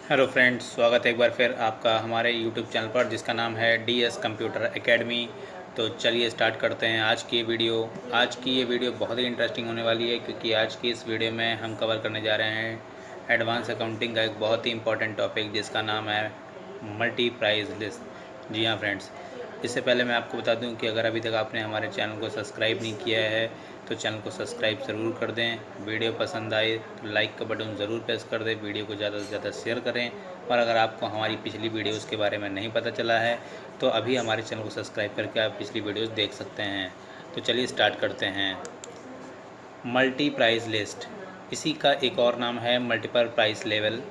Hello friends, स्वागत है एक बार फिर आपका हमारे यूट्यूब चैनल पर जिसका नाम है DS कंप्यूटर एकेडमी। तो चलिए स्टार्ट करते हैं आज की वीडियो। आज की ये वीडियो बहुत ही इंटरेस्टिंग होने वाली है क्योंकि आज की इस वीडियो में हम कवर करने जा रहे हैं एडवांस अकाउंटिंग का एक बहुत ही इंपॉर्टेंट टॉपिक जिसका नाम है मल्टी प्राइस लिस्ट। जी हाँ फ्रेंड्स, इससे पहले मैं आपको बता दूं कि अगर अभी तक आपने हमारे चैनल को सब्सक्राइब नहीं किया है तो चैनल को सब्सक्राइब ज़रूर कर दें। वीडियो पसंद आए तो लाइक का बटन ज़रूर प्रेस कर दें। वीडियो को ज़्यादा से ज़्यादा शेयर करें। और अगर आपको हमारी पिछली वीडियोस के बारे में नहीं पता चला है तो अभी हमारे चैनल को सब्सक्राइब करके आप पिछली वीडियोस देख सकते हैं। तो चलिए स्टार्ट करते हैं। मल्टी प्राइस लिस्ट, इसी का एक और नाम है multiple price level.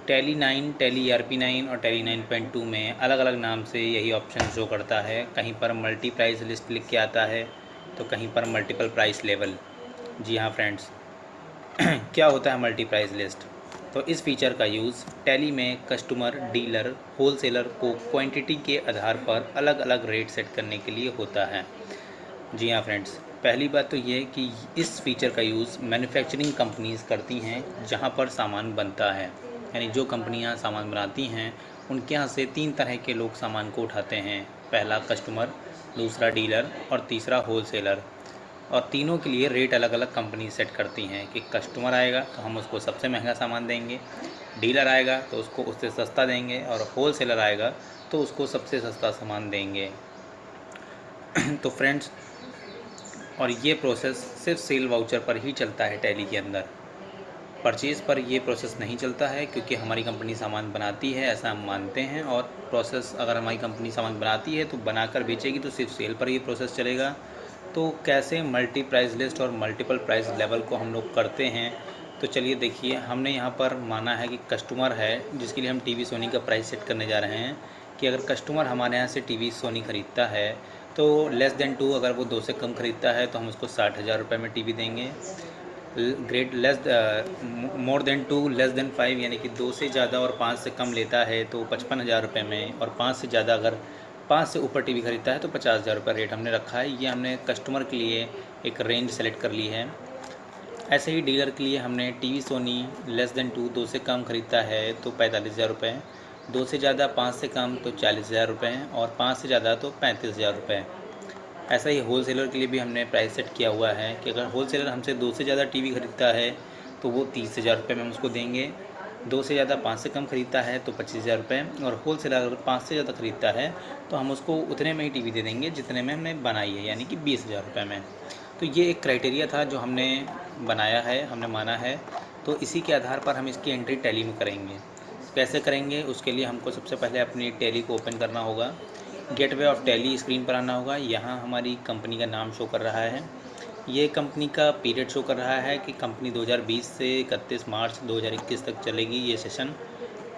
Tally 9, tally ERP 9 और टैली 9.2 में अलग अलग नाम से यही ऑप्शन शो करता है। कहीं पर मल्टी प्राइस लिस्ट लिख के आता है तो कहीं पर मल्टीपल प्राइस लेवल। जी हाँ फ्रेंड्स, क्या होता है मल्टी प्राइस लिस्ट? तो इस फीचर का यूज़ टैली में कस्टमर, डीलर, होलसेलर को क्वांटिटी के आधार पर अलग अलग रेट सेट करने के लिए होता है। जी हाँ फ्रेंड्स, पहली बात तो ये कि इस फीचर का यूज़ मैन्युफैक्चरिंग कंपनीज़ करती हैं जहाँ पर सामान बनता है। यानी जो कंपनियाँ सामान बनाती हैं उनके यहाँ से 3 तरह के लोग सामान को उठाते हैं। पहला कस्टमर, दूसरा डीलर और तीसरा होलसेलर। और तीनों के लिए रेट अलग अलग कंपनी सेट करती हैं कि कस्टमर आएगा तो हम उसको सबसे महंगा सामान देंगे, डीलर आएगा तो उसको उससे सस्ता देंगे और होलसेलर आएगा तो उसको सबसे सस्ता सामान देंगे। तो फ्रेंड्स, और ये प्रोसेस सिर्फ सेल वाउचर पर ही चलता है टैली के अंदर। परचेज़ पर ये प्रोसेस नहीं चलता है क्योंकि हमारी कंपनी सामान बनाती है, ऐसा हम मानते हैं। और प्रोसेस, अगर हमारी कंपनी सामान बनाती है तो बनाकर बेचेगी तो सिर्फ सेल पर ये प्रोसेस चलेगा। तो कैसे मल्टी प्राइस लिस्ट और मल्टीपल प्राइस लेवल को हम लोग करते हैं, तो चलिए देखिए। हमने यहाँ पर माना है कि कस्टमर है जिसके लिए हम टीवी सोनी का प्राइस सेट करने जा रहे हैं कि अगर कस्टमर हमारे यहाँ से टीवी सोनी ख़रीदता है तो लेस देन 2, अगर वो 2 से कम ख़रीदता है तो हम उसको 60,000 रुपये में टीवी देंगे। Great less more than 2 less than 5, यानी कि 2 से ज़्यादा और 5 से कम लेता है तो 55,000 रुपये में, और 5 से ज़्यादा, अगर 5 से ऊपर टीवी खरीदता है तो 50,000 रुपये रेट हमने रखा है। ये हमने कस्टमर के लिए एक रेंज सेलेक्ट कर ली है। ऐसे ही डीलर के लिए हमने टीवी सोनी लेस देन 2, 2 से कम खरीदता है तो 45,000 रुपये, 2 से ज़्यादा 5 से कम तो 40,000 रुपये, और 5 से ज़्यादा तो 35,000 रुपये। ऐसा ही होलसेलर के लिए भी हमने प्राइस सेट किया हुआ है कि अगर होलसेलर हमसे 2 से ज़्यादा टीवी खरीदता है तो वो 30,000 रुपये में हम उसको देंगे। 2 से ज़्यादा 5 से कम खरीदता है तो 25,000 रुपये, और होलसेलर अगर 5 से ज़्यादा खरीदता है तो हम उसको उतने में ही टीवी दे देंगे जितने में हमने बनाई है, यानी कि 20,000 रुपये में। तो ये एक क्राइटेरिया था जो हमने बनाया है, हमने माना है। तो इसी के आधार पर हम इसकी एंट्री टैली में करेंगे। कैसे करेंगे? उसके लिए हमको सबसे पहले अपनी टैली को ओपन करना होगा। गेटवे ऑफ टैली स्क्रीन पर आना होगा। यहाँ हमारी कंपनी का नाम शो कर रहा है। ये कंपनी का पीरियड शो कर रहा है कि कंपनी 2020 से 31 मार्च 2021 तक चलेगी ये सेशन।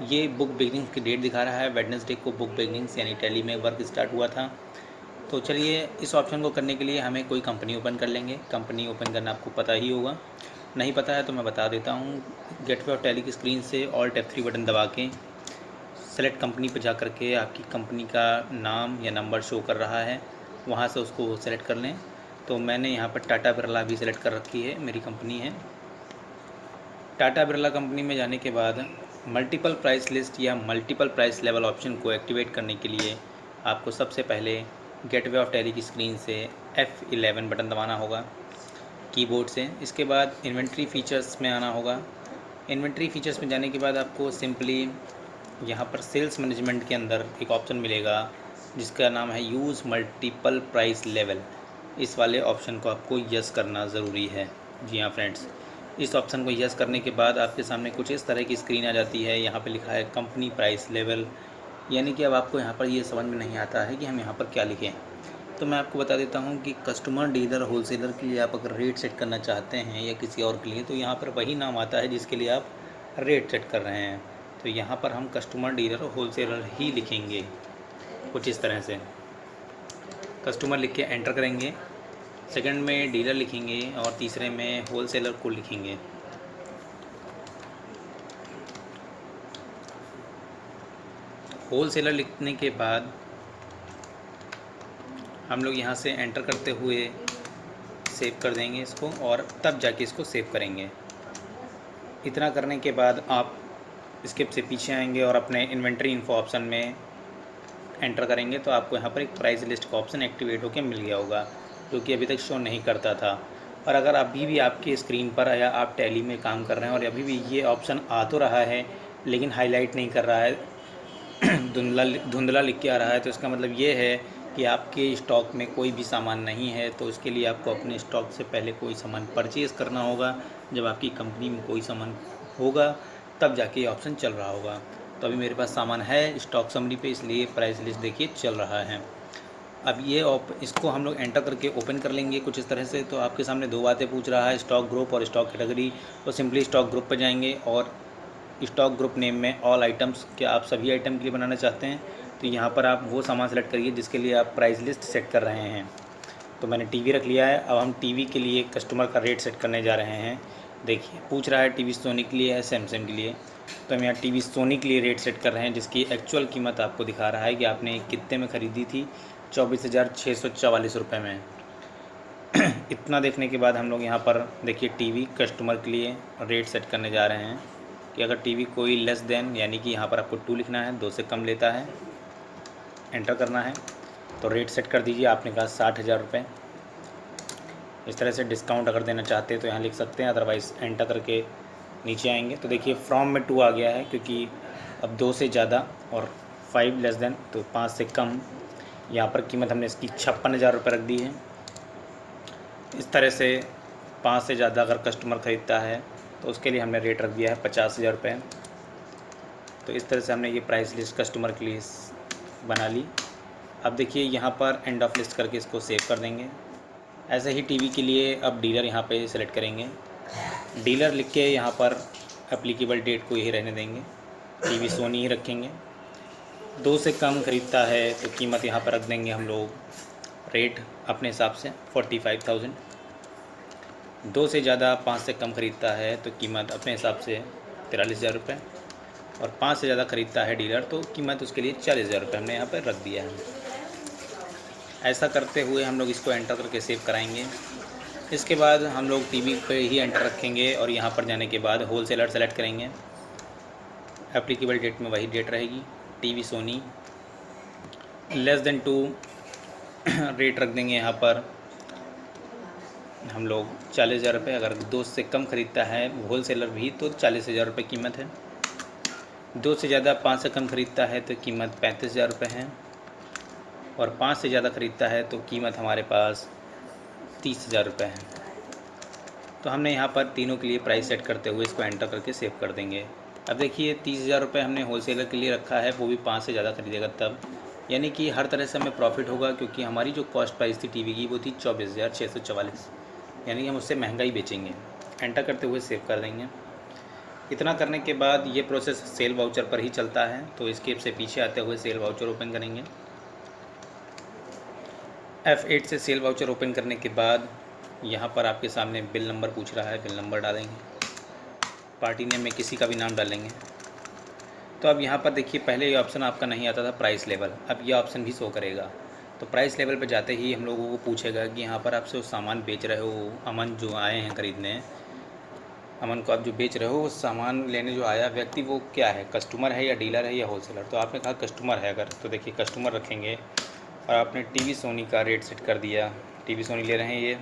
ये बुक बिगनिंग की डेट दिखा रहा है। वेडनेसडे को बुक बिगनिंग्स यानी टैली में वर्क स्टार्ट हुआ था। तो चलिए, इस ऑप्शन को करने के लिए हमें कोई कंपनी ओपन कर लेंगे। कंपनी ओपन करना आपको पता ही होगा, नहीं पता है तो मैं बता देता हूँ। गेटवे ऑफ टैली की स्क्रीन से ऑल्ट F3 बटन दबा के सेलेक्ट कंपनी पर जा कर के आपकी कंपनी का नाम या नंबर शो कर रहा है, वहाँ से उसको सेलेक्ट कर लें। तो मैंने यहाँ पर टाटा बिरला भी सेलेक्ट कर रखी है, मेरी कंपनी है। टाटा बिरला कंपनी में जाने के बाद मल्टीपल प्राइस लिस्ट या मल्टीपल प्राइस लेवल ऑप्शन को एक्टिवेट करने के लिए आपको सबसे पहले गेटवे ऑफ टैली की स्क्रीन से F11 बटन दबाना होगा कीबोर्ड से। इसके बाद इन्वेंट्री फ़ीचर्स में आना होगा। इन्वेंट्री फ़ीचर्स में जाने के बाद आपको सिंपली यहाँ पर सेल्स मैनेजमेंट के अंदर एक ऑप्शन मिलेगा जिसका नाम है यूज़ मल्टीपल प्राइस लेवल। इस वाले ऑप्शन को आपको यस करना ज़रूरी है। जी हाँ फ्रेंड्स, इस ऑप्शन को यस करने के बाद आपके सामने कुछ इस तरह की स्क्रीन आ जाती है। यहाँ पे लिखा है कंपनी प्राइस लेवल, यानी कि अब आपको यहाँ पर ये समझ में नहीं आता है कि हम यहाँ पर क्या लिखें। तो मैं आपको बता देता हूँ कि कस्टमर, डीलर, होलसेलर के लिए आप अगर रेट सेट करना चाहते हैं या किसी और के लिए, तो यहाँ पर वही नाम आता है जिसके लिए आप रेट सेट कर रहे हैं। तो यहाँ पर हम कस्टमर, डीलर और होलसेलर ही लिखेंगे कुछ इस तरह से। कस्टमर लिख के एंटर करेंगे, सेकंड में डीलर लिखेंगे और तीसरे में होलसेलर को लिखेंगे। होलसेलर लिखने के बाद हम लोग यहाँ से एंटर करते हुए सेव कर देंगे इसको, और तब जाके इसको सेव करेंगे। इतना करने के बाद आप स्किप से पीछे आएंगे और अपने इन्वेंट्री इन्फो ऑप्शन में एंटर करेंगे तो आपको यहाँ पर एक प्राइस लिस्ट का ऑप्शन एक्टिवेट होकर मिल गया होगा, जो कि अभी तक शो नहीं करता था। और अगर अभी भी आपकी स्क्रीन पर या आप टैली में काम कर रहे हैं और अभी भी ये ऑप्शन आ तो रहा है लेकिन हाईलाइट नहीं कर रहा है, धुंधला धुंधला लिख के आ रहा है, तो इसका मतलब ये है कि आपके स्टॉक में कोई भी सामान नहीं है। तो उसके लिए आपको अपने स्टॉक से पहले कोई सामान परचेज़ करना होगा। जब आपकी कंपनी में कोई सामान होगा तब जाके ये ऑप्शन चल रहा होगा। तो अभी मेरे पास सामान है स्टॉक समरी पे, इसलिए प्राइस लिस्ट देखिए चल रहा है। अब ये इसको हम लोग एंटर करके ओपन कर लेंगे कुछ इस तरह से। तो आपके सामने दो बातें पूछ रहा है, स्टॉक ग्रुप और स्टॉक कैटेगरी। तो सिंपली स्टॉक ग्रुप पर जाएंगे और स्टॉक ग्रुप नेम में ऑल आइटम्स, क्या आप सभी आइटम के लिए बनाना चाहते हैं तो यहाँ पर आप वो सामान सेलेक्ट करिए जिसके लिए आप प्राइस लिस्ट सेट कर रहे हैं। तो मैंने टीवी रख लिया है। अब हम टीवी के लिए कस्टमर का रेट सेट करने जा रहे हैं। देखिए पूछ रहा है टीवी सोनी के लिए है सैमसंग के लिए। तो हम यहाँ टीवी सोनी के लिए रेट सेट कर रहे हैं, जिसकी एक्चुअल कीमत आपको दिखा रहा है कि आपने कितने में ख़रीदी थी, 24,644 रुपये में। इतना देखने के बाद हम लोग यहाँ पर देखिए टीवी कस्टमर के लिए रेट सेट करने जा रहे हैं कि अगर टीवी कोई लेस देन, यानी कि यहाँ पर आपको 2 लिखना है, 2 से कम लेता है, एंटर करना है। तो रेट सेट कर दीजिए। आपने कहा 60,000 रुपये। इस तरह से डिस्काउंट अगर देना चाहते हैं तो यहाँ लिख सकते हैं, अदरवाइज़ एंटर करके नीचे आएंगे तो देखिए फ्रॉम में 2 आ गया है, क्योंकि अब 2 से ज़्यादा और 5 लेस देन, तो 5 से कम। यहाँ पर कीमत हमने इसकी 56,000 रुपये रख दी है। इस तरह से 5 से ज़्यादा अगर कस्टमर ख़रीदता है तो उसके लिए हमने रेट रख दिया है 50,000 रुपये। तो इस तरह से हमने ये प्राइस लिस्ट कस्टमर के लिए बना ली। अब देखिए यहाँ पर एंड ऑफ लिस्ट करके इसको सेव कर देंगे। ऐसे ही टीवी के लिए अब डीलर यहाँ पे सेलेक्ट करेंगे। डीलर लिख के यहाँ पर एप्लीकेबल डेट को यही रहने देंगे, टीवी सोनी ही रखेंगे। 2 से कम ख़रीदता है तो कीमत यहाँ पर रख देंगे हम लोग रेट अपने हिसाब से 45,000। 2 से ज़्यादा 5 से कम ख़रीदता है तो कीमत अपने हिसाब से 43,000 रुपये, और 5 से ज़्यादा ख़रीदता है डीलर तो कीमत उसके लिए 40,000 रुपये हमने यहाँ पर रख दिया है। ऐसा करते हुए हम लोग इसको एंटर करके सेव कराएंगे। इसके बाद हम लोग टीवी पे ही एंटर रखेंगे और यहाँ पर जाने के बाद होल सेलर सेलेक्ट करेंगे। एप्लीकेबल डेट में वही डेट रहेगी, TV Soni. Less than 2 rate रख देंगे यहाँ पर हम लोग 40,000 रुपये। अगर 2 से कम ख़रीदता है होल सेलर भी तो 40,000 रुपये कीमत है। 2 से ज़्यादा 5 से कम ख़रीदता है तो कीमत 35,000 रुपये है, और 5 से ज़्यादा ख़रीदता है तो कीमत हमारे पास 30,000 रुपये है। तो हमने यहाँ पर तीनों के लिए प्राइस सेट करते हुए इसको एंटर करके सेव कर देंगे। अब देखिए 30,000 रुपये हमने होल सेलर के लिए रखा है, वो भी 5 से ज़्यादा ख़रीदेगा तब, यानी कि हर तरह से हमें प्रॉफिट होगा, क्योंकि हमारी जो कॉस्ट प्राइस थी टीवी की वो थी 24,644, यानी कि हम उससे महंगा ही बेचेंगे। एंटर करते हुए सेव कर देंगे। इतना करने के बाद ये प्रोसेस सेल वाउचर पर ही चलता है। तो इसके से पीछे आते हुए सेल वाउचर ओपन करेंगे। F8 से सेल वाउचर ओपन करने के बाद यहाँ पर आपके सामने बिल नंबर पूछ रहा है, बिल नंबर डालेंगे। पार्टी नेम में किसी का भी नाम डालेंगे। तो अब यहाँ पर देखिए पहले ये ऑप्शन आपका नहीं आता था प्राइस लेवल, अब ये ऑप्शन भी शो करेगा। तो प्राइस लेवल पर जाते ही हम लोगों को पूछेगा कि यहाँ पर आपसे वो सामान बेच रहे हो, अमन जो आए हैं ख़रीदने, अमन को आप जो बेच रहे हो वो सामान लेने जो आया व्यक्ति वो क्या है, कस्टमर है या डीलर है या होलसेलर। तो आपने कहा कस्टमर है अगर, तो देखिए कस्टमर रखेंगे। और आपने टीवी सोनी का रेट सेट कर दिया, टीवी सोनी ले रहे हैं ये।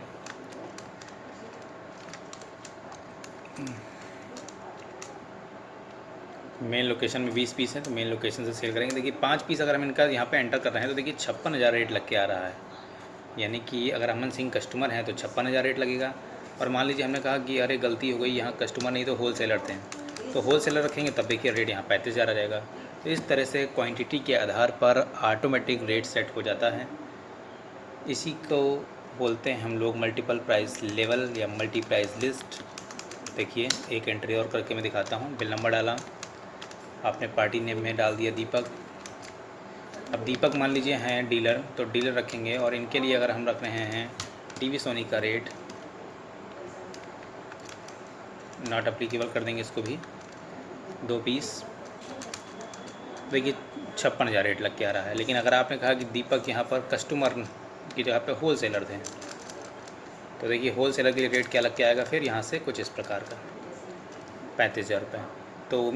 मेन लोकेशन में 20 पीस है तो मेन लोकेशन से सेल करेंगे। देखिए 5 पीस अगर हम इनका यहाँ पे एंटर कर रहे हैं तो देखिए 56,000 रेट लग के आ रहा है, यानी कि अगर अमन सिंह कस्टमर है तो 56,000 रेट लगेगा। और मान लीजिए हमने कहा कि अरे गलती हो गई, यहाँ कस्टमर नहीं तो होल सेलर थे, तो होल सेलर रखेंगे तब देखिए रेट यहाँ 35,000 आ जाएगा। तो इस तरह से क्वांटिटी के आधार पर ऑटोमेटिक रेट सेट हो जाता है। इसी को बोलते हैं हम लोग मल्टीपल प्राइस लेवल या मल्टी प्राइस लिस्ट। देखिए एक एंट्री और करके मैं दिखाता हूँ। बिल नंबर डाला, आपने पार्टी नेम में डाल दिया दीपक। अब दीपक मान लीजिए हैं डीलर, तो डीलर रखेंगे। और इनके लिए अगर हम रख रहे हैं टीवी सोनी का रेट नॉट अप्लीकेबल कर देंगे, इसको भी 2 पीस। देखिए 56,000 रेट लग के आ रहा है। लेकिन अगर आपने कहा कि दीपक यहाँ पर कस्टमर की जगह पे होल सेलर थे, तो देखिए होल सेलर के लिए रेट क्या लग के आएगा फिर यहाँ से कुछ इस प्रकार का 35,000 रुपये। तो